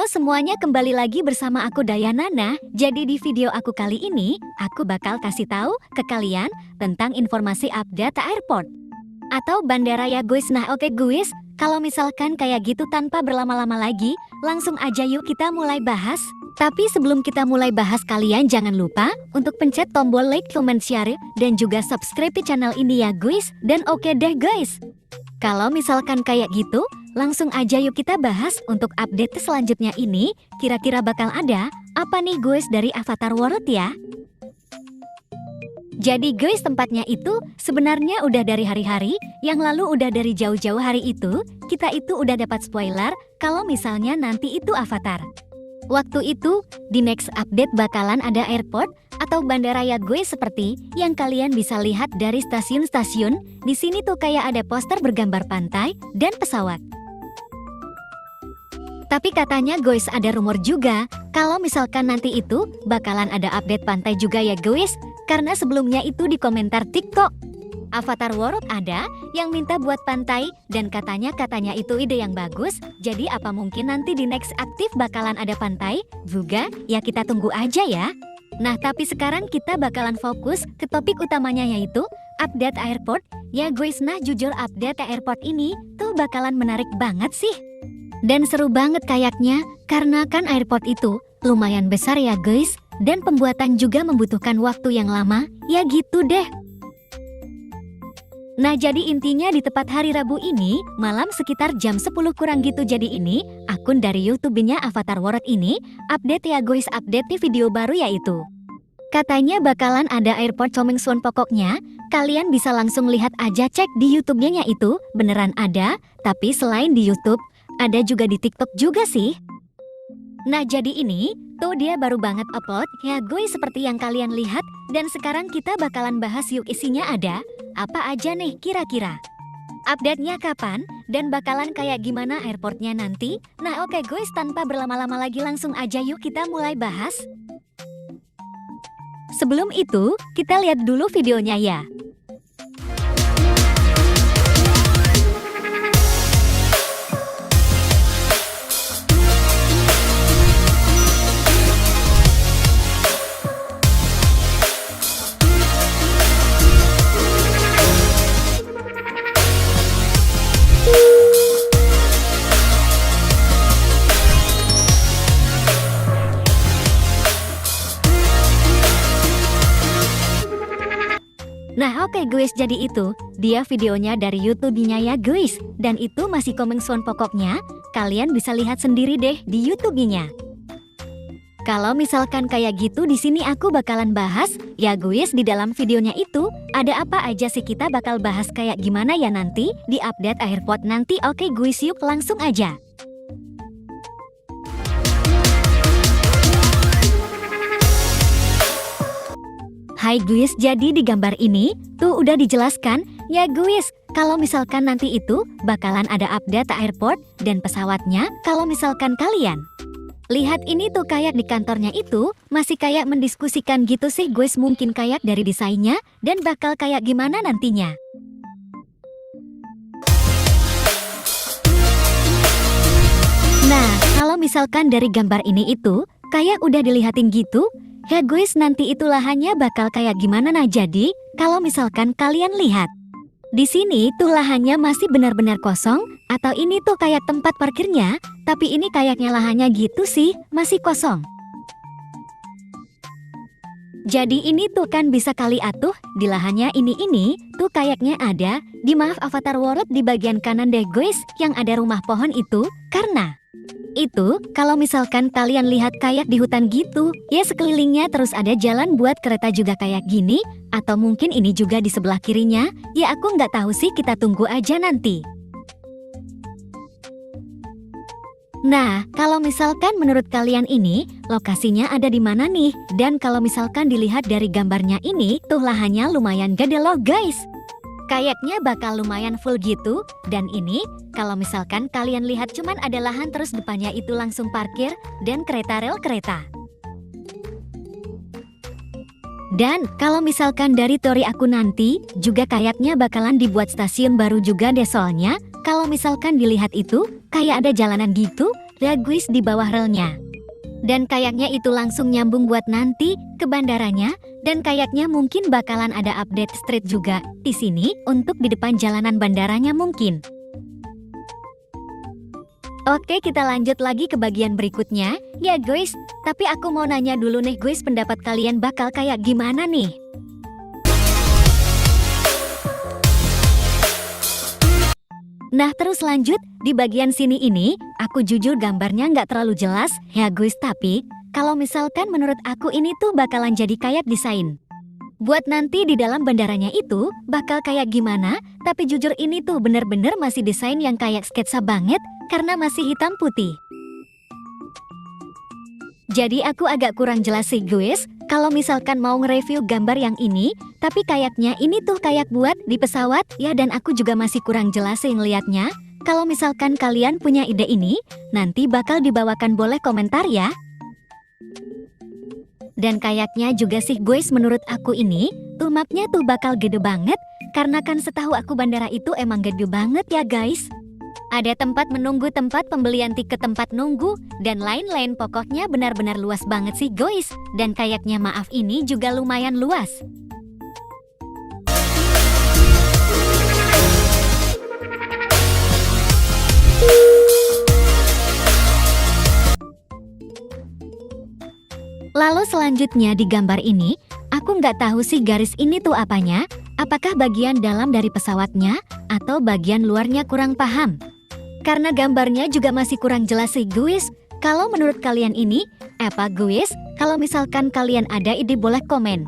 Halo semuanya, kembali lagi bersama aku Dayana. Nah, jadi di video aku kali ini, aku bakal kasih tahu ke kalian tentang informasi update airport atau bandara ya guys. Nah oke guys, kalau misalkan kayak gitu tanpa berlama-lama lagi, langsung aja yuk kita mulai bahas. Tapi sebelum kita mulai bahas, kalian jangan lupa untuk pencet tombol like, comment, share, dan juga subscribe di channel ini ya guys. Dan oke deh guys, kalau misalkan kayak gitu, langsung aja yuk kita bahas untuk update selanjutnya ini. Kira-kira bakal ada apa nih guys dari Avatar World ya? Jadi guys, tempatnya itu sebenarnya udah dari hari-hari yang lalu, udah dari jauh-jauh hari itu, kita itu udah dapat spoiler kalau misalnya nanti itu Avatar. Waktu itu, di next update bakalan ada airport atau bandara ya guys, seperti yang kalian bisa lihat dari stasiun-stasiun. Di sini tuh kayak ada poster bergambar pantai dan pesawat. Tapi katanya guys, ada rumor juga kalau misalkan nanti itu bakalan ada update pantai juga ya guys. Karena sebelumnya itu di komentar TikTok Avatar World ada yang minta buat pantai, dan katanya itu ide yang bagus. Jadi apa mungkin nanti di next aktif bakalan ada pantai juga? Ya kita tunggu aja ya. Nah tapi sekarang kita bakalan fokus ke topik utamanya, yaitu update airport ya guys. Nah jujur update airport ini tuh bakalan menarik banget sih, dan seru banget kayaknya, karena kan airport itu lumayan besar ya guys, dan pembuatan juga membutuhkan waktu yang lama, ya gitu deh. Nah jadi intinya di tepat hari Rabu ini, malam sekitar jam 10 kurang gitu. Jadi ini, akun dari YouTube-nya Avatar World ini, update ya guys, update di video baru yaitu katanya bakalan ada airport coming soon. Pokoknya, kalian bisa langsung lihat aja, cek di YouTube-nya itu, beneran ada. Tapi selain di YouTube, ada juga di TikTok juga sih. Nah jadi ini, tuh dia baru banget upload ya guys, seperti yang kalian lihat. Dan sekarang kita bakalan bahas yuk isinya ada apa aja nih kira-kira. Update-nya kapan dan bakalan kayak gimana airportnya nanti. Nah oke guys, tanpa berlama-lama lagi langsung aja yuk kita mulai bahas. Sebelum itu, kita lihat dulu videonya ya. Nah oke guys, jadi itu dia videonya dari YouTube-nya ya guys. Dan itu masih coming soon pokoknya. Kalian bisa lihat sendiri deh di YouTube-nya. Kalau misalkan kayak gitu, di sini aku bakalan bahas ya guys. Di dalam videonya itu ada apa aja sih, kita bakal bahas kayak gimana ya nanti di update airport nanti. Oke guys, yuk langsung aja. Hai guys, jadi di gambar ini tuh udah dijelaskan ya guys, kalau misalkan nanti itu bakalan ada update airport dan pesawatnya. Kalau misalkan kalian lihat ini tuh kayak di kantornya itu masih kayak mendiskusikan gitu sih guys, mungkin kayak dari desainnya dan bakal kayak gimana nantinya. Nah kalau misalkan dari gambar ini itu kayak udah dilihatin gitu ya guys, nanti itu lahannya bakal kayak gimana. Nah jadi, kalau misalkan kalian lihat di sini tuh lahannya masih benar-benar kosong, atau ini tuh kayak tempat parkirnya, tapi ini kayaknya lahannya gitu sih, masih kosong. Jadi ini tuh kan bisa kali atuh di lahannya ini tuh kayaknya ada di Avatar World di bagian kanan deh guys, yang ada rumah pohon itu. Karena itu, kalau misalkan kalian lihat kayak di hutan gitu, ya sekelilingnya terus ada jalan buat kereta juga kayak gini, atau mungkin ini juga di sebelah kirinya, ya aku nggak tahu sih, kita tunggu aja nanti. Nah, kalau misalkan menurut kalian ini, lokasinya ada di mana nih? Dan kalau misalkan dilihat dari gambarnya ini, tuh lahannya lumayan gede loh guys. Kayaknya bakal lumayan full gitu. Dan ini, kalau misalkan kalian lihat cuman ada lahan terus depannya itu langsung parkir dan kereta rel kereta. Dan kalau misalkan dari teori aku nanti juga kayaknya bakalan dibuat stasiun baru juga deh, soalnya kalau misalkan dilihat itu kayak ada jalanan gitu ya guys di bawah relnya. Dan kayaknya itu langsung nyambung buat nanti ke bandaranya, dan kayaknya mungkin bakalan ada update street juga di sini untuk di depan jalanan bandaranya mungkin. Oke, kita lanjut lagi ke bagian berikutnya ya guys. Tapi aku mau nanya dulu nih guys, pendapat kalian bakal kayak gimana nih? Nah terus lanjut, di bagian sini ini, aku jujur gambarnya nggak terlalu jelas ya guys. Tapi, kalau misalkan menurut aku ini tuh bakalan jadi kayak desain. Buat nanti di dalam bandaranya itu, bakal kayak gimana, tapi jujur ini tuh bener-bener masih desain yang kayak sketsa banget, karena masih hitam putih. Jadi aku agak kurang jelas sih guys, kalau misalkan mau nge-review gambar yang ini, tapi kayaknya ini tuh kayak buat di pesawat ya, dan aku juga masih kurang jelas sih ngeliatnya. Kalau misalkan kalian punya ide ini, nanti bakal dibawakan, boleh komentar ya. Dan kayaknya juga sih guys, menurut aku ini, tuh mapnya tuh bakal gede banget, karena kan setahu aku bandara itu emang gede banget ya guys. Ada tempat menunggu, tempat pembelian tiket, tempat nunggu, dan lain-lain, pokoknya benar-benar luas banget sih guys. Dan kayaknya maaf ini juga lumayan luas. Lalu selanjutnya di gambar ini, aku nggak tahu sih garis ini tuh apanya, apakah bagian dalam dari pesawatnya, atau bagian luarnya, kurang paham. Karena gambarnya juga masih kurang jelas sih guys. Kalau menurut kalian ini, apa guys? Kalau misalkan kalian ada ide boleh komen.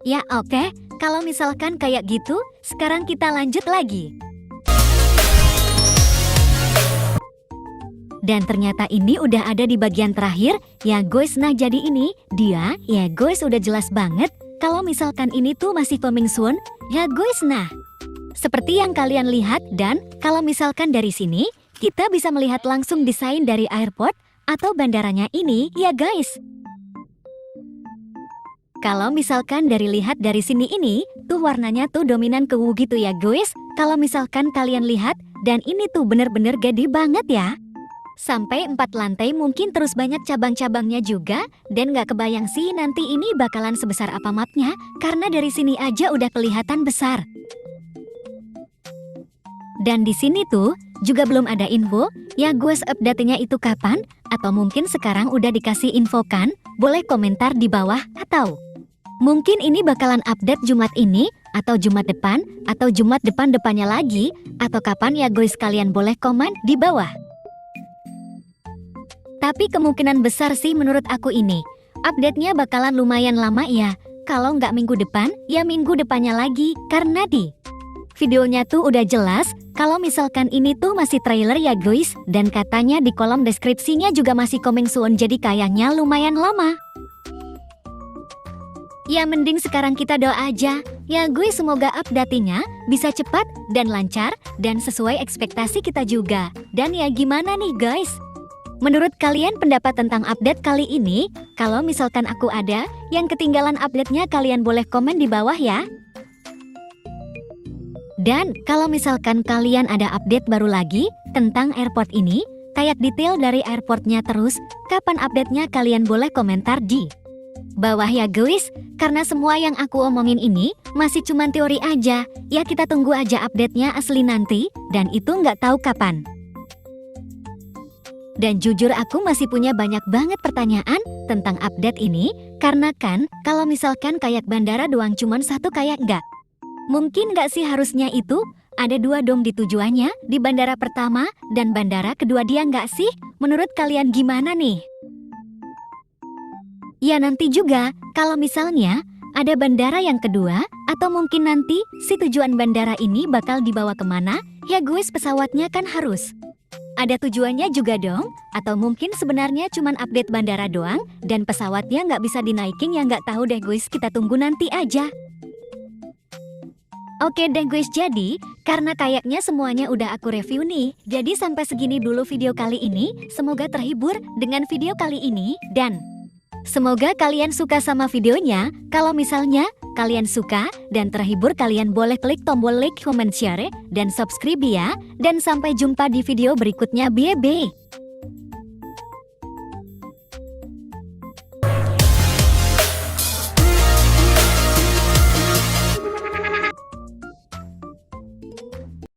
Ya oke, kalau misalkan kayak gitu, sekarang kita lanjut lagi. Dan ternyata ini udah ada di bagian terakhir ya guys. Nah jadi ini dia ya guys, udah jelas banget kalau misalkan ini tuh masih coming soon ya guys. Nah seperti yang kalian lihat, dan kalau misalkan dari sini kita bisa melihat langsung desain dari airport atau bandaranya ini ya guys. Kalau misalkan lihat dari sini ini tuh warnanya tuh dominan ke ungu gitu ya guys. Kalau misalkan kalian lihat, dan ini tuh bener-bener gede banget ya. Sampai 4 lantai mungkin, terus banyak cabang-cabangnya juga. Dan gak kebayang sih nanti ini bakalan sebesar apa mapnya, karena dari sini aja udah kelihatan besar. Dan di sini tuh juga belum ada info ya guys, update-nya itu kapan, atau mungkin sekarang udah dikasih info kan? Boleh komentar di bawah, atau mungkin ini bakalan update Jumat ini, atau Jumat depan, atau Jumat depan-depannya lagi, atau kapan ya guys, kalian boleh komen di bawah. Tapi kemungkinan besar sih menurut aku ini, update-nya bakalan lumayan lama ya. Kalau nggak minggu depan, ya minggu depannya lagi, karena di videonya tuh udah jelas kalau misalkan ini tuh masih trailer ya guys. Dan katanya di kolom deskripsinya juga masih coming soon, jadi kayaknya lumayan lama. Ya mending sekarang kita doa aja ya guys, semoga update-nya bisa cepat dan lancar dan sesuai ekspektasi kita juga. Dan ya gimana nih guys, menurut kalian pendapat tentang update kali ini? Kalau misalkan aku ada yang ketinggalan update-nya, kalian boleh komen di bawah ya. Dan kalau misalkan kalian ada update baru lagi tentang airport ini, kayak detail dari airportnya, terus kapan update-nya, kalian boleh komentar di bawah ya guys. Karena semua yang aku omongin ini masih cuma teori aja. Ya kita tunggu aja update-nya asli nanti, dan itu nggak tahu kapan. Dan jujur aku masih punya banyak banget pertanyaan tentang update ini, karena kan kalau misalkan kayak bandara doang cuman satu, kayak nggak mungkin nggak sih, harusnya itu ada 2 dong di tujuannya, di bandara pertama dan bandara kedua, dia nggak sih? Menurut kalian gimana nih? Ya nanti juga kalau misalnya ada bandara yang kedua, atau mungkin nanti si tujuan bandara ini bakal dibawa kemana, ya guys, pesawatnya kan harus ada tujuannya juga dong. Atau mungkin sebenarnya cuman update bandara doang dan pesawatnya nggak bisa dinaikin, ya nggak tahu deh guys, kita tunggu nanti aja. Oke deh guys, jadi karena kayaknya semuanya udah aku review nih, jadi sampai segini dulu video kali ini. Semoga terhibur dengan video kali ini, dan Semoga kalian suka sama videonya. Kalau misalnya kalian suka dan terhibur, kalian boleh klik tombol like, comment, share, dan subscribe ya. Dan sampai jumpa di video berikutnya. Bye-bye.